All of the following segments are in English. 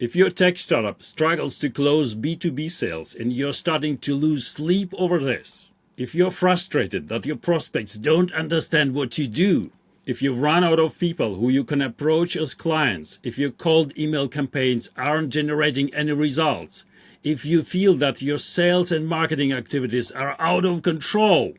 If your tech startup struggles to close B2B sales and you're starting to lose sleep over this, if you're frustrated that your prospects don't understand what you do, if you've run out of people who you can approach as clients, if your cold email campaigns aren't generating any results, if you feel that your sales and marketing activities are out of control,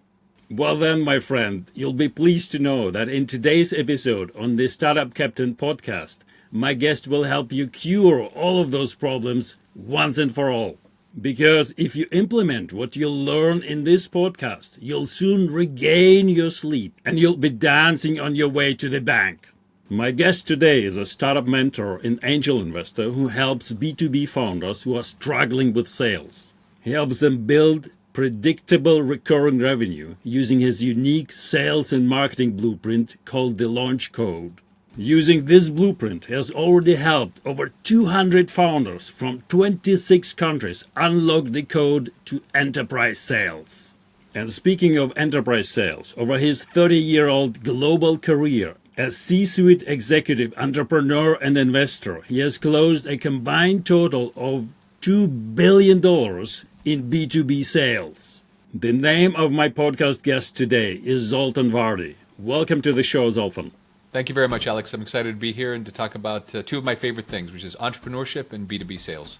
well then, my friend, you'll be pleased to know that in today's episode on the Startup Captain podcast, my guest will help you cure all of those problems once and for all. Because if you implement what you'll learn in this podcast, you'll soon regain your sleep and you'll be dancing on your way to the bank. My guest today is a startup mentor and angel investor who helps B2B founders who are struggling with sales. He helps them build predictable recurring revenue using his unique sales and marketing blueprint called the Launch Code. Using this blueprint has already helped over 200 founders from 26 countries unlock the code to enterprise sales. And speaking of enterprise sales, over his 30-year-old global career as C-suite executive, entrepreneur, and investor, he has closed a combined total of $2 billion in B2B sales. The name of my podcast guest today is Zoltan Vardy. Welcome to the show, Zoltan. Thank you very much, Alex. I'm excited to be here and to talk about two of my favorite things, which is entrepreneurship and B2B sales.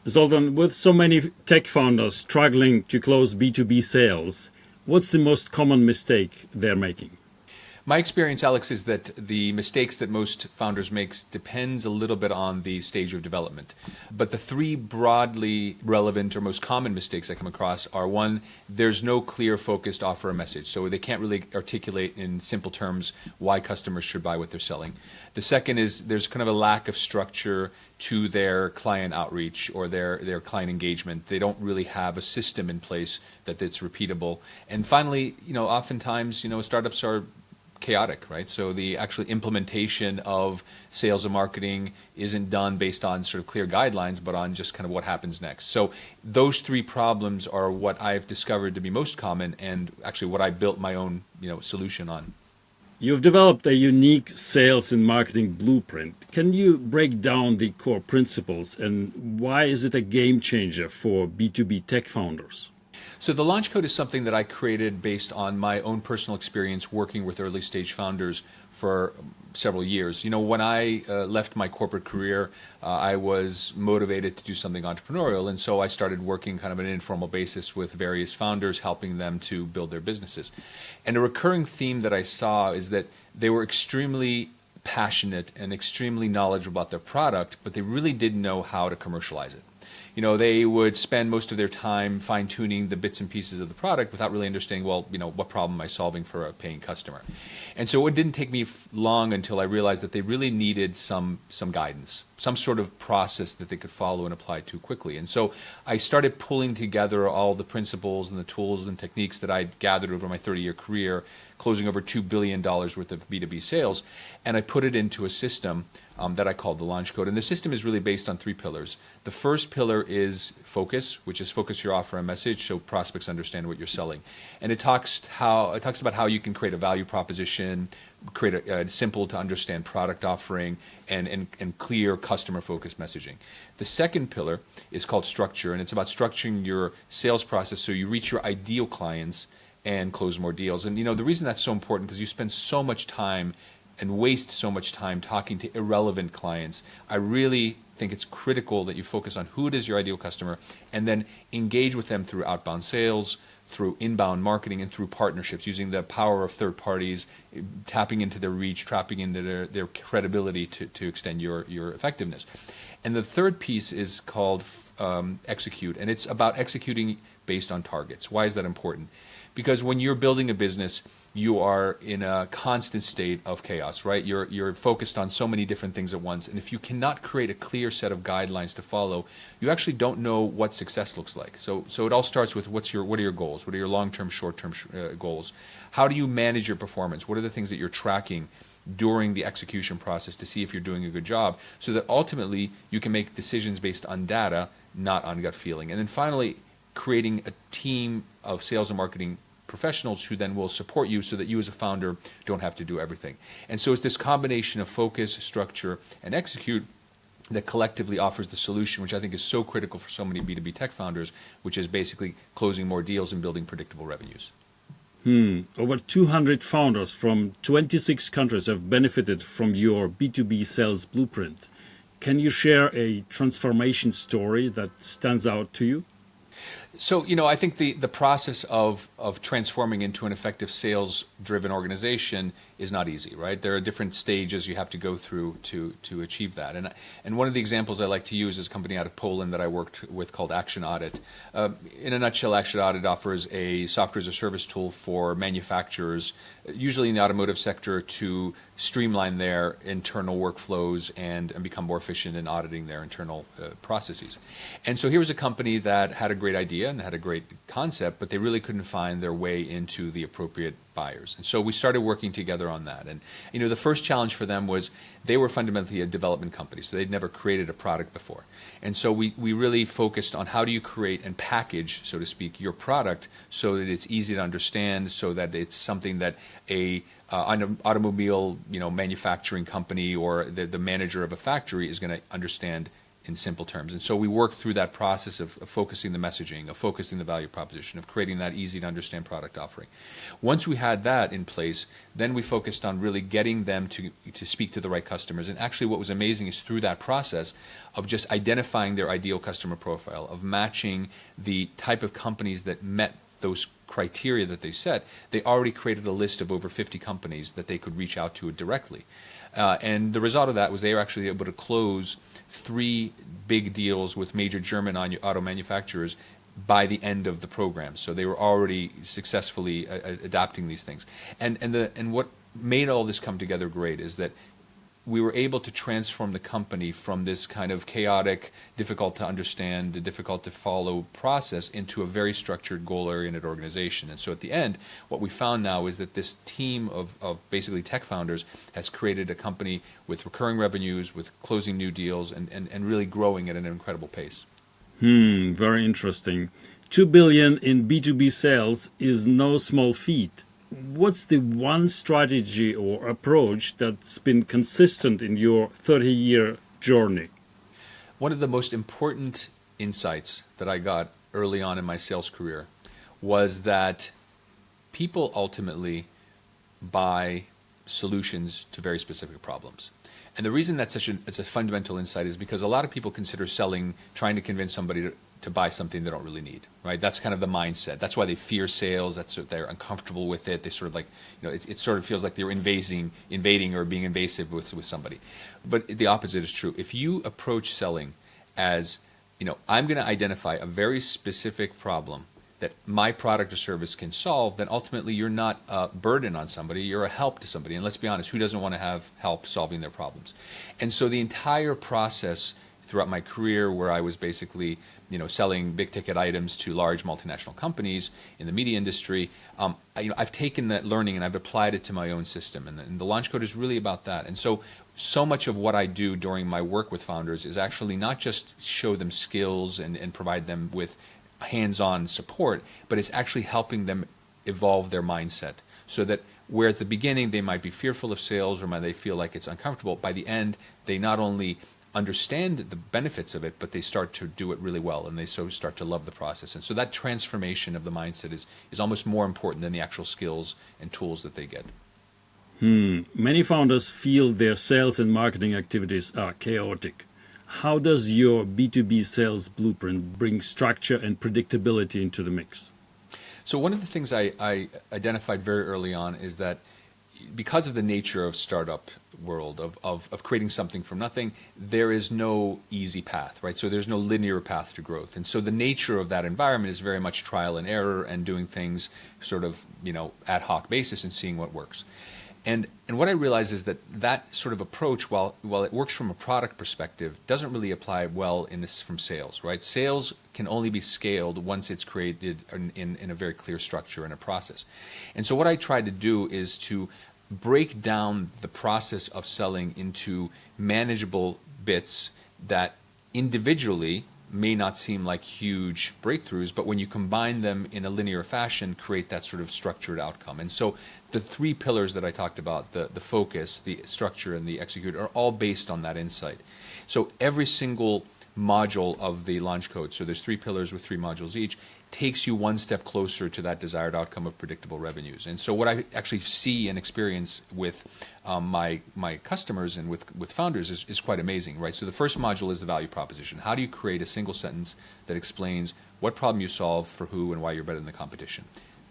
Zoltan, with so many tech founders struggling to close B2B sales, what's the most common mistake they're making? My experience, Alex, is that the mistakes that most founders make depends a little bit on the stage of development. But the three broadly relevant or most common mistakes I come across are: one, there's no clear focused offer or message. So they can't really articulate in simple terms why customers should buy what they're selling. The second is there's kind of a lack of structure to their client outreach or their client engagement. They don't really have a system in place that's repeatable. And finally, oftentimes, startups are chaotic, right? So the actual implementation of sales and marketing isn't done based on sort of clear guidelines, but on just kind of what happens next. So those three problems are what I've discovered to be most common, and actually what I built my own, solution on. You've developed a unique sales and marketing blueprint. Can you break down the core principles and why is it a game changer for B2B tech founders? So the Launch Code is something that I created based on my own personal experience working with early stage founders for several years. When I left my corporate career, I was motivated to do something entrepreneurial, and so I started working kind of on an informal basis with various founders, helping them to build their businesses. And a recurring theme that I saw is that they were extremely passionate and extremely knowledgeable about their product, but they really didn't know how to commercialize it. They would spend most of their time fine-tuning the bits and pieces of the product without really understanding, what problem am I solving for a paying customer? And so it didn't take me long until I realized that they really needed some guidance, some sort of process that they could follow and apply to quickly. And so I started pulling together all the principles and the tools and techniques that I'd gathered over my 30-year career, closing over $2 billion worth of B2B sales, and I put it into a system that I called the Launch Code. And the system is really based on three pillars. The first pillar is focus, which is focus your offer and message so prospects understand what you're selling. And it talks about how you can create a value proposition, create a simple to understand product offering, and clear customer focused messaging. The second pillar is called structure, and it's about structuring your sales process so you reach your ideal clients and close more deals. And the reason that's so important because you spend so much time and waste so much time talking to irrelevant clients. I really think it's critical that you focus on who it is your ideal customer and then engage with them through outbound sales, through inbound marketing, and through partnerships, using the power of third parties, tapping into their reach, tapping into their credibility to extend your effectiveness. And the third piece is called execute, and it's about executing based on targets. Why is that important? Because when you're building a business, you are in a constant state of chaos, right? You're focused on so many different things at once. And if you cannot create a clear set of guidelines to follow, you actually don't know what success looks like. So it all starts with what are your goals? What are your long-term, short-term goals? How do you manage your performance? What are the things that you're tracking during the execution process to see if you're doing a good job so that ultimately you can make decisions based on data, not on gut feeling? And then finally, creating a team of sales and marketing professionals who then will support you so that you as a founder don't have to do everything. And so it's this combination of focus, structure, and execute that collectively offers the solution, which I think is so critical for so many B2B tech founders, which is basically closing more deals and building predictable revenues. Over 200 founders from 26 countries have benefited from your B2B sales blueprint. Can you share a transformation story that stands out to you? So, I think the process of transforming into an effective sales-driven organization is not easy, right? There are different stages you have to go through to achieve that. And one of the examples I like to use is a company out of Poland that I worked with called Action Audit. In a nutshell, Action Audit offers a software as a service tool for manufacturers, usually in the automotive sector, to streamline their internal workflows and become more efficient in auditing their internal processes. And so here was a company that had a great idea and had a great concept, but they really couldn't find their way into the appropriate buyers. And so we started working together on that. And the first challenge for them was they were fundamentally a development company, so they'd never created a product before. And so we really focused on how do you create and package, so to speak, your product so that it's easy to understand, so that it's something that an automobile manufacturing company or the manager of a factory is going to understand in simple terms. And so we worked through that process of focusing the messaging, of focusing the value proposition, of creating that easy to understand product offering. Once we had that in place, then we focused on really getting them to speak to the right customers. And actually what was amazing is through that process of just identifying their ideal customer profile, of matching the type of companies that met those criteria that they set, they already created a list of over 50 companies that they could reach out to directly. And the result of that was they were actually able to close 3 big deals with major German auto manufacturers by the end of the program. So they were already successfully adapting these things. And what made all this come together great is that we were able to transform the company from this kind of chaotic, difficult to understand, difficult to follow process into a very structured, goal-oriented organization. And so at the end, what we found now is that this team of basically tech founders has created a company with recurring revenues, with closing new deals, and really growing at an incredible pace. Very interesting. 2 billion in B2B sales is no small feat. What's the one strategy or approach that's been consistent in your 30-year journey? One of the most important insights that I got early on in my sales career was that people ultimately buy solutions to very specific problems. And the reason that's it's a fundamental insight is because a lot of people consider selling, trying to convince somebody to buy something they don't really need, right? That's kind of the mindset. That's why they fear sales. They're uncomfortable with it. They sort of like, it sort of feels like they're invading or being invasive with somebody. But the opposite is true. If you approach selling as, I'm going to identify a very specific problem that my product or service can solve, then ultimately you're not a burden on somebody, you're a help to somebody. And let's be honest, who doesn't want to have help solving their problems? And so the entire process throughout my career, where I was basically selling big ticket items to large multinational companies in the media industry, I've taken that learning and I've applied it to my own system. And the launch code is really about that. And so much of what I do during my work with founders is actually not just show them skills and provide them with hands-on support, but it's actually helping them evolve their mindset so that where at the beginning they might be fearful of sales or might they feel like it's uncomfortable, by the end they not only understand the benefits of it, but they start to do it really well and they start to love the process. And so that transformation of the mindset is almost more important than the actual skills and tools that they get. Many founders feel their sales and marketing activities are chaotic. How does your B2B sales blueprint bring structure and predictability into the mix? So one of the things I identified very early on is that because of the nature of startup world, of creating something from nothing, there is no easy path, right? So there's no linear path to growth. And so the nature of that environment is very much trial and error and doing things sort of, ad hoc basis and seeing what works. And what I realize is that sort of approach, while it works from a product perspective, doesn't really apply well from sales, right? Sales can only be scaled once it's created in a very clear structure and a process. And so what I tried to do is to break down the process of selling into manageable bits that individually may not seem like huge breakthroughs, but when you combine them in a linear fashion, create that sort of structured outcome. And so the three pillars that I talked about, the focus, the structure, and the execute, are all based on that insight. So every single module of the launch code, so there's three pillars with three modules each, takes you one step closer to that desired outcome of predictable revenues. And so what I actually see and experience with my customers and with founders is quite amazing, right? So the first module is the value proposition. How do you create a single sentence that explains what problem you solve, for who, and why you're better than the competition?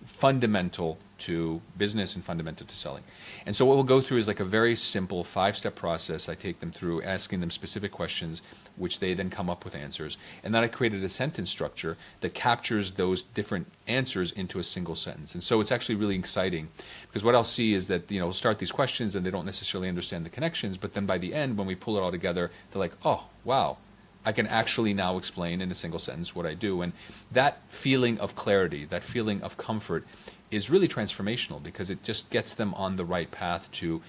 Fundamental to business and fundamental to selling. And so what we'll go through is like a very simple 5-step process. I take them through asking them specific questions, which they then come up with answers. And then I created a sentence structure that captures those different answers into a single sentence. And so it's actually really exciting, because what I'll see is that, we'll start these questions and they don't necessarily understand the connections, but then by the end, when we pull it all together, they're like, oh, wow, I can actually now explain in a single sentence what I do. And that feeling of clarity, that feeling of comfort is really transformational, because it just gets them on the right path to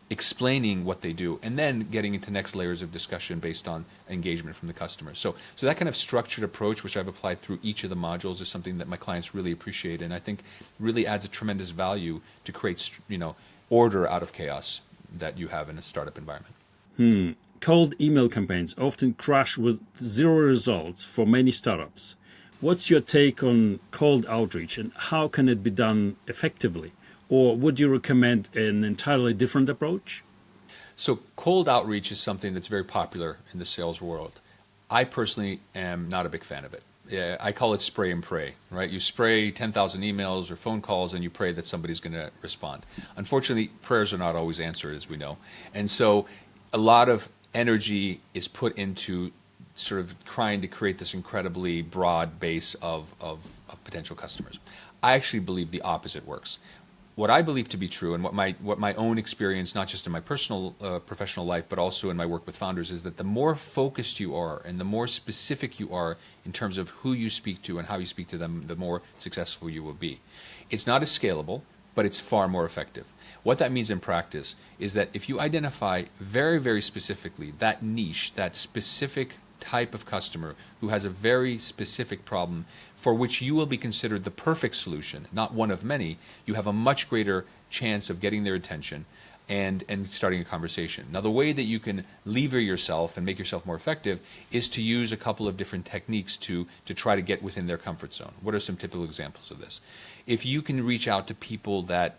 explaining what they do and then getting into next layers of discussion based on engagement from the customer. So that kind of structured approach, which I've applied through each of the modules, is something that my clients really appreciate, and I think really adds a tremendous value to create, order out of chaos that you have in a startup environment. Cold email campaigns often crash with 0 results for many startups. What's your take on cold outreach, and how can it be done effectively? Or would you recommend an entirely different approach? So cold outreach is something that's very popular in the sales world. I personally am not a big fan of it. Yeah, I call it spray and pray, right? You spray 10,000 emails or phone calls and you pray that somebody's going to respond. Unfortunately, prayers are not always answered, as we know. And so a lot of energy is put into sort of trying to create this incredibly broad base of potential customers. I actually believe the opposite works. What I believe to be true, and what my own experience, not just in my personal professional life, but also in my work with founders, is that the more focused you are and the more specific you are in terms of who you speak to and how you speak to them, the more successful you will be. It's not as scalable, but it's far more effective. What that means in practice is that if you identify very, very specifically that niche, that specific type of customer who has a very specific problem for which you will be considered the perfect solution, not one of many, you have a much greater chance of getting their attention and starting a conversation. Now, the way that you can lever yourself and make yourself more effective is to use a couple of different techniques to try to get within their comfort zone. What are some typical examples of this? If you can reach out to people that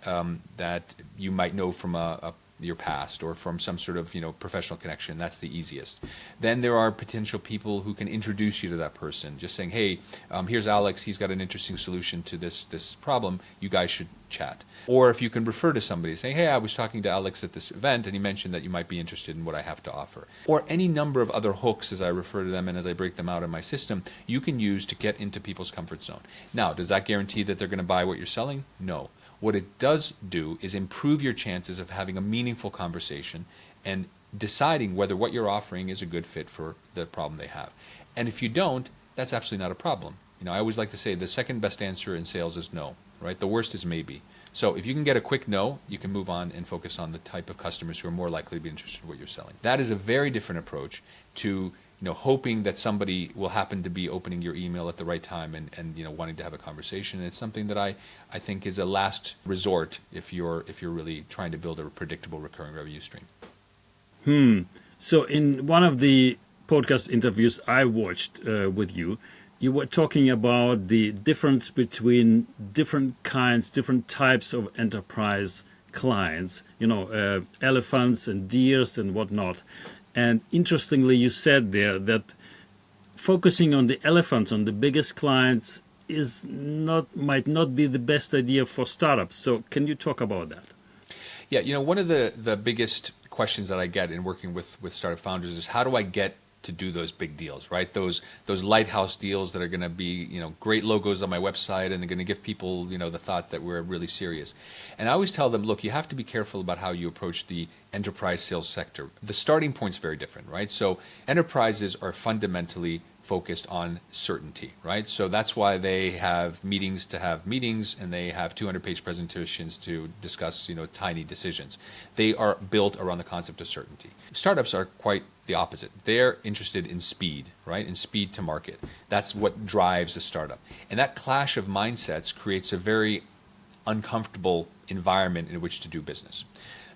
you might know from your past or from some sort of professional connection, that's the easiest. Then there are potential people who can introduce you to that person, just saying, hey, here's Alex, he's got an interesting solution to this problem, you guys should chat. Or if you can refer to somebody, saying, hey, I was talking to Alex at this event and he mentioned that you might be interested in what I have to offer. Or any number of other hooks, as I refer to them and as I break them out in my system, you can use to get into people's comfort zone. Now, does that guarantee that they're going to buy what you're selling? No. What it does do is improve your chances of having a meaningful conversation and deciding whether what you're offering is a good fit for the problem they have. And if you don't, that's absolutely not a problem. I always like to say the second best answer in sales is no, right? The worst is maybe. So if you can get a quick no, you can move on and focus on the type of customers who are more likely to be interested in what you're selling. That is a very different approach to hoping that somebody will happen to be opening your email at the right time and wanting to have a conversation. And it's something that I think is a last resort if you're really trying to build a predictable recurring revenue stream. So in one of the podcast interviews I watched with you, you were talking about the difference between different types of enterprise clients, elephants and deers and whatnot. And interestingly, you said there that focusing on the elephants, on the biggest clients, might not be the best idea for startups. So can you talk about that? Yeah, one of the biggest questions that I get in working with startup founders is, how do I get to do those big deals, right? Those lighthouse deals that are going to be, great logos on my website and they're going to give people, the thought that we're really serious. And I always tell them, look, you have to be careful about how you approach the enterprise sales sector. The starting point's very different, right? So enterprises are fundamentally focused on certainty, right? So that's why they have meetings to have meetings, and they have 200-page presentations to discuss, tiny decisions. They are built around the concept of certainty. Startups are quite the opposite. They're interested in speed, right? In speed to market. That's what drives a startup. And that clash of mindsets creates a very uncomfortable environment in which to do business.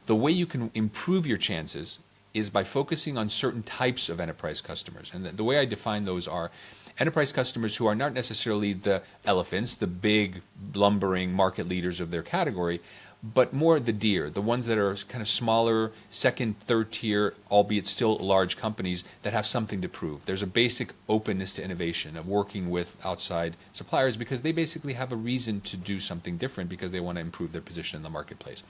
The way you can improve your chances is by focusing on certain types of enterprise customers. And the way I define those are enterprise customers who are not necessarily the elephants, the big, lumbering market leaders of their category, but more the deer, the ones that are kind of smaller, second, third tier, albeit still large companies that have something to prove. There's a basic openness to innovation of working with outside suppliers because they basically have a reason to do something different because they want to improve their position in the marketplace.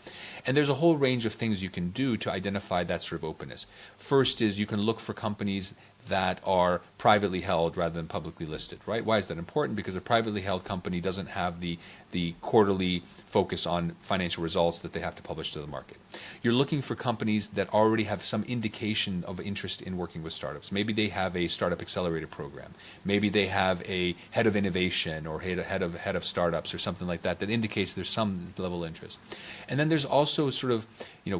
And there's a whole range of things you can do to identify that sort of openness. First is you can look for companies that are privately held rather than publicly listed, right? Why is that important? Because a privately held company doesn't have the quarterly focus on financial results that they have to publish to the market. You're looking for companies that already have some indication of interest in working with startups. Maybe they have a startup accelerator program. Maybe they have a head of innovation or head of startups or something like that that indicates there's some level of interest. And then there's also sort of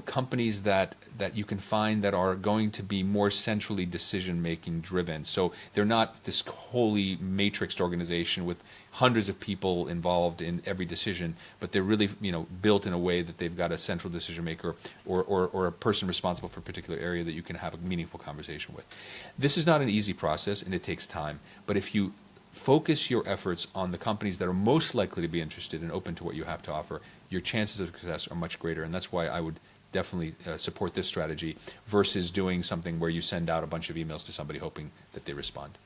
companies that you can find that are going to be more centrally decision-making driven. So they're not this wholly matrixed organization with hundreds of people involved in every decision, but they're really built in a way that they've got a central decision maker or a person responsible for a particular area that you can have a meaningful conversation with. This is not an easy process and it takes time, but if you focus your efforts on the companies that are most likely to be interested and open to what you have to offer, your chances of success are much greater, and that's why I would definitely support this strategy versus doing something where you send out a bunch of emails to somebody hoping that they respond.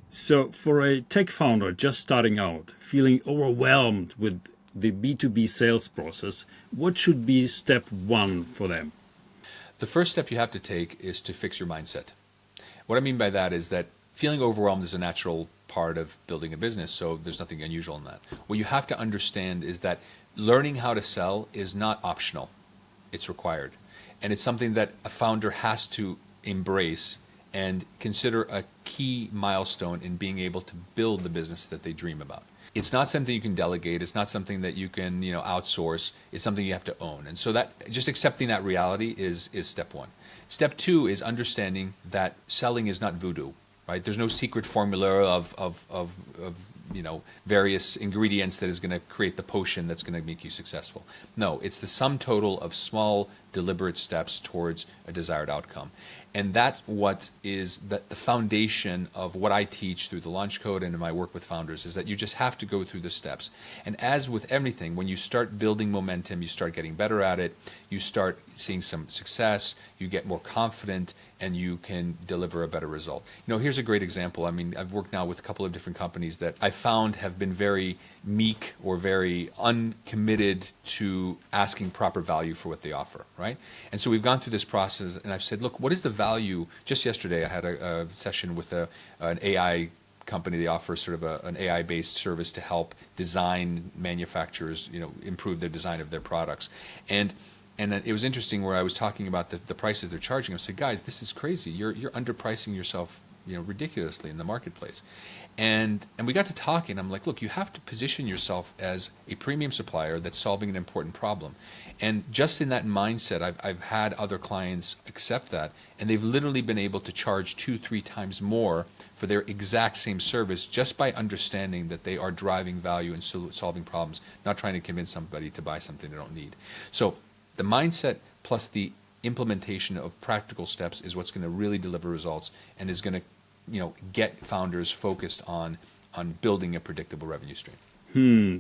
So for a tech founder just starting out, feeling overwhelmed with the B2B sales process, what should be step one for them? The first step you have to take is to fix your mindset. What I mean by that is that feeling overwhelmed is a natural part of building a business, so there's nothing unusual in that. What you have to understand is that learning how to sell is not optional. It's required. And it's something that a founder has to embrace and consider a key milestone in being able to build the business that they dream about. It's not something you can delegate. It's not something that you can outsource. It's something you have to own. And so that just accepting that reality is step one. Step two is understanding that selling is not voodoo, right? There's no secret formula of various ingredients that is going to create the potion that's going to make you successful. No, it's the sum total of small, deliberate steps towards a desired outcome. And that's what is the foundation of what I teach through the Launch Code and in my work with founders, is that you just have to go through the steps. And as with everything, when you start building momentum, you start getting better at it, you start seeing some success, you get more confident, and you can deliver a better result. Here's a great example. I mean, I've worked now with a couple of different companies that I found have been very meek or very uncommitted to asking proper value for what they offer, right? And so we've gone through this process, and I've said, look, what is the value? Just yesterday, I had a session with an AI company. They offer sort of an AI-based service to help design manufacturers, improve their design of their products. And it was interesting where I was talking about the prices they're charging. I said, guys, this is crazy. You're underpricing yourself, ridiculously in the marketplace. And we got to talking. I'm like, look, you have to position yourself as a premium supplier that's solving an important problem. And just in that mindset, I've had other clients accept that, and they've literally been able to charge 2-3 times more for their exact same service just by understanding that they are driving value and solving problems, not trying to convince somebody to buy something they don't need. So the mindset plus the implementation of practical steps is what's going to really deliver results and is going to get founders focused on building a predictable revenue stream.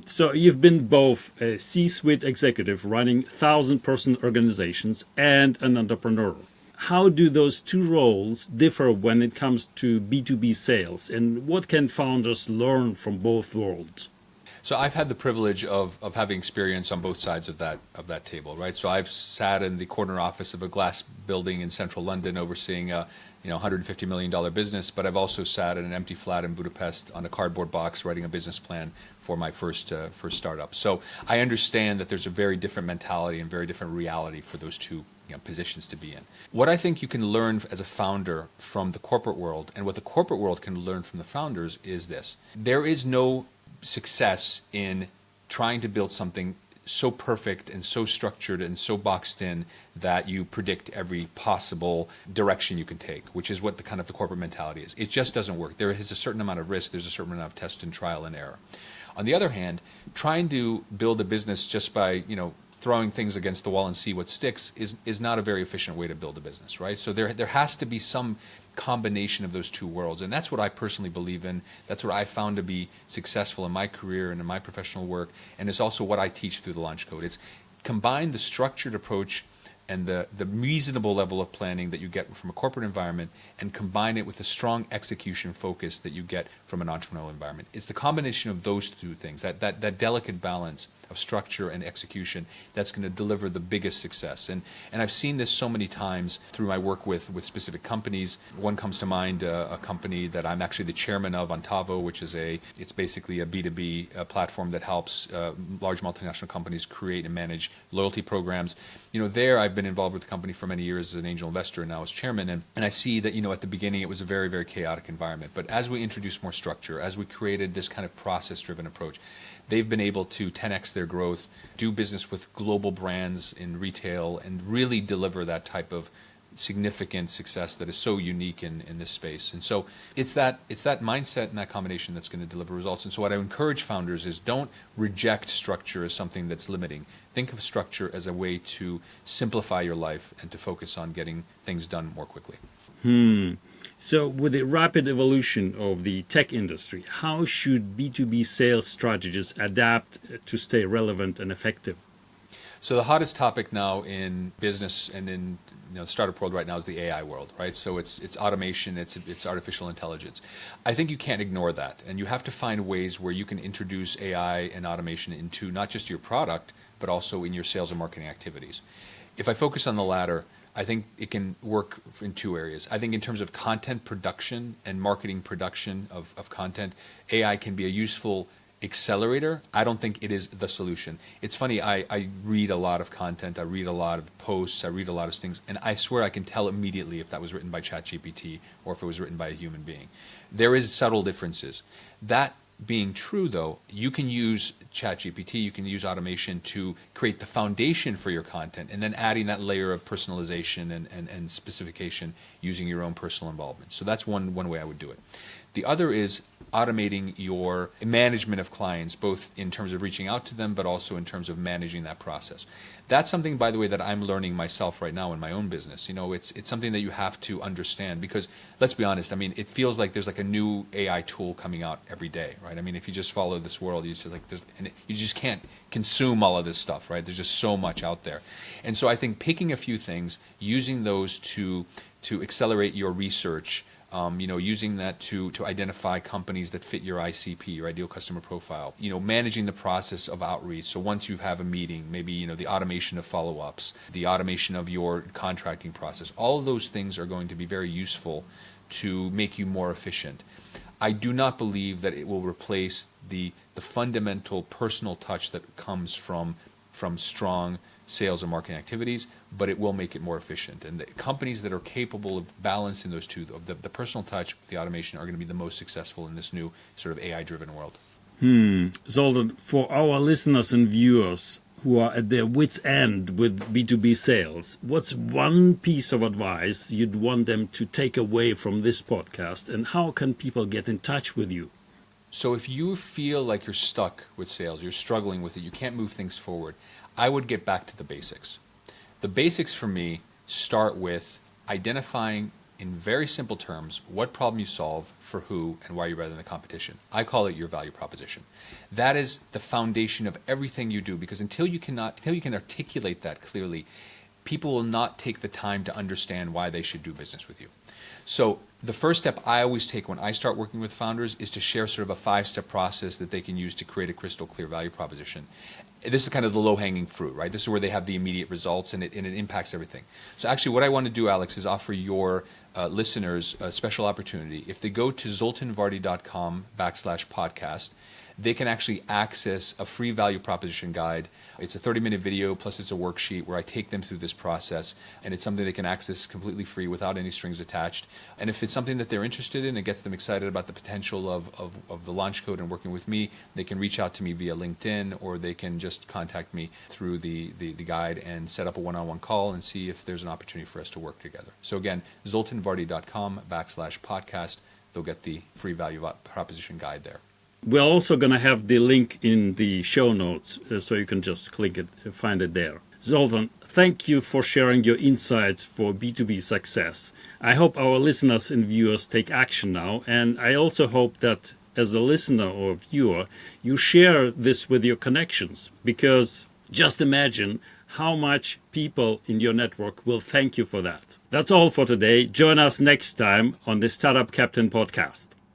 So you've been both a C-suite executive running 1,000-person organizations and an entrepreneur. How do those two roles differ when it comes to B2B sales, and what can founders learn from both worlds? So I've had the privilege of having experience on both sides of that table, right? So I've sat in the corner office of a glass building in central London overseeing a $150 million business, but I've also sat in an empty flat in Budapest on a cardboard box writing a business plan for my first startup. So I understand that there's a very different mentality and very different reality for those two positions to be in. What I think you can learn as a founder from the corporate world, and what the corporate world can learn from the founders, is this. There is no success in trying to build something so perfect and so structured and so boxed in that you predict every possible direction you can take, which is what the kind of the corporate mentality is. It just doesn't work. There is a certain amount of risk. There's a certain amount of test and trial and error. On the other hand, trying to build a business just by, throwing things against the wall and see what sticks is not a very efficient way to build a business, right? So there has to be some combination of those two worlds, and that's what I personally believe in. That's what I found to be successful in my career and in my professional work, and it's also what I teach through the Launch Code. It's combine the structured approach and the reasonable level of planning that you get from a corporate environment, and combine it with the strong execution focus that you get from an entrepreneurial environment. It's the combination of those two things, that delicate balance of structure and execution, that's going to deliver the biggest success. And I've seen this so many times through my work with specific companies. One comes to mind, a company that I'm actually the chairman of, Ontavo, which is it's basically a B2B platform that helps large multinational companies create and manage loyalty programs. There I've been involved with the company for many years as an angel investor and now as chairman, and I see that at the beginning it was a very, very chaotic environment. But as we introduced more structure, as we created this kind of process-driven approach, they've been able to 10x their growth, do business with global brands in retail, and really deliver that type of significant success that is so unique in this space. And so it's that mindset and that combination that's going to deliver results. And so what I encourage founders is, don't reject structure as something that's limiting. Think of structure as a way to simplify your life and to focus on getting things done more quickly. So with the rapid evolution of the tech industry, how should B2B sales strategists adapt to stay relevant and effective? So the hottest topic now in business and in the startup world right now is the AI world, right? So it's automation, it's artificial intelligence. I think you can't ignore that, and you have to find ways where you can introduce AI and automation into not just your product, but also in your sales and marketing activities. If I focus on the latter, I think it can work in two areas. I think in terms of content production and marketing production of content, AI can be a useful accelerator. I don't think it is the solution. It's funny, I read a lot of content, I read a lot of posts, I read a lot of things, and I swear I can tell immediately if that was written by ChatGPT or if it was written by a human being. There is subtle differences. That being true, though, you can use ChatGPT, you can use automation to create the foundation for your content, and then adding that layer of personalization and specification using your own personal involvement. So that's one way I would do it. The other is automating your management of clients, both in terms of reaching out to them, but also in terms of managing that process. That's something, by the way, that I'm learning myself right now in my own business. It's something that you have to understand, because let's be honest, it feels like there's like a new AI tool coming out every day, right? If you just follow this world, you just can't consume all of this stuff, right? There's just so much out there. And so I think picking a few things, using those to accelerate your research, using that to identify companies that fit your ICP, your ideal customer profile, managing the process of outreach. So once you have a meeting, maybe, the automation of follow-ups, the automation of your contracting process, all of those things are going to be very useful to make you more efficient. I do not believe that it will replace the fundamental personal touch that comes from strong sales and marketing activities, but it will make it more efficient. And the companies that are capable of balancing those two, of the personal touch with the automation, are going to be the most successful in this new sort of AI-driven world. Zoltan, for our listeners and viewers who are at their wits' end with B2B sales, what's one piece of advice you'd want them to take away from this podcast, and how can people get in touch with you? So if you feel like you're stuck with sales, you're struggling with it, you can't move things forward, I would get back to the basics. The basics for me start with identifying in very simple terms what problem you solve, for who, and why you're better than the competition. I call it your value proposition. That is the foundation of everything you do, because until you can articulate that clearly, people will not take the time to understand why they should do business with you. So the first step I always take when I start working with founders is to share sort of a 5-step process that they can use to create a crystal clear value proposition. This is kind of the low-hanging fruit, right? This is where they have the immediate results, and it impacts everything. So actually what I want to do, Alex, is offer your listeners a special opportunity. If they go to zoltanvardy.com/podcast, they can actually access a free value proposition guide. It's a 30-minute video, plus it's a worksheet where I take them through this process, and it's something they can access completely free without any strings attached. And if it's something that they're interested in, it gets them excited about the potential of the launch code and working with me, they can reach out to me via LinkedIn, or they can just contact me through the guide and set up a one-on-one call and see if there's an opportunity for us to work together. So again, zoltanvardy.com/podcast. They'll get the free value proposition guide there. We're also going to have the link in the show notes, so you can just click it, find it there. Zoltan, thank you for sharing your insights for B2B success. I hope our listeners and viewers take action now, and I also hope that as a listener or viewer, you share this with your connections, because just imagine how much people in your network will thank you for that. That's all for today. Join us next time on the Startup Captain podcast.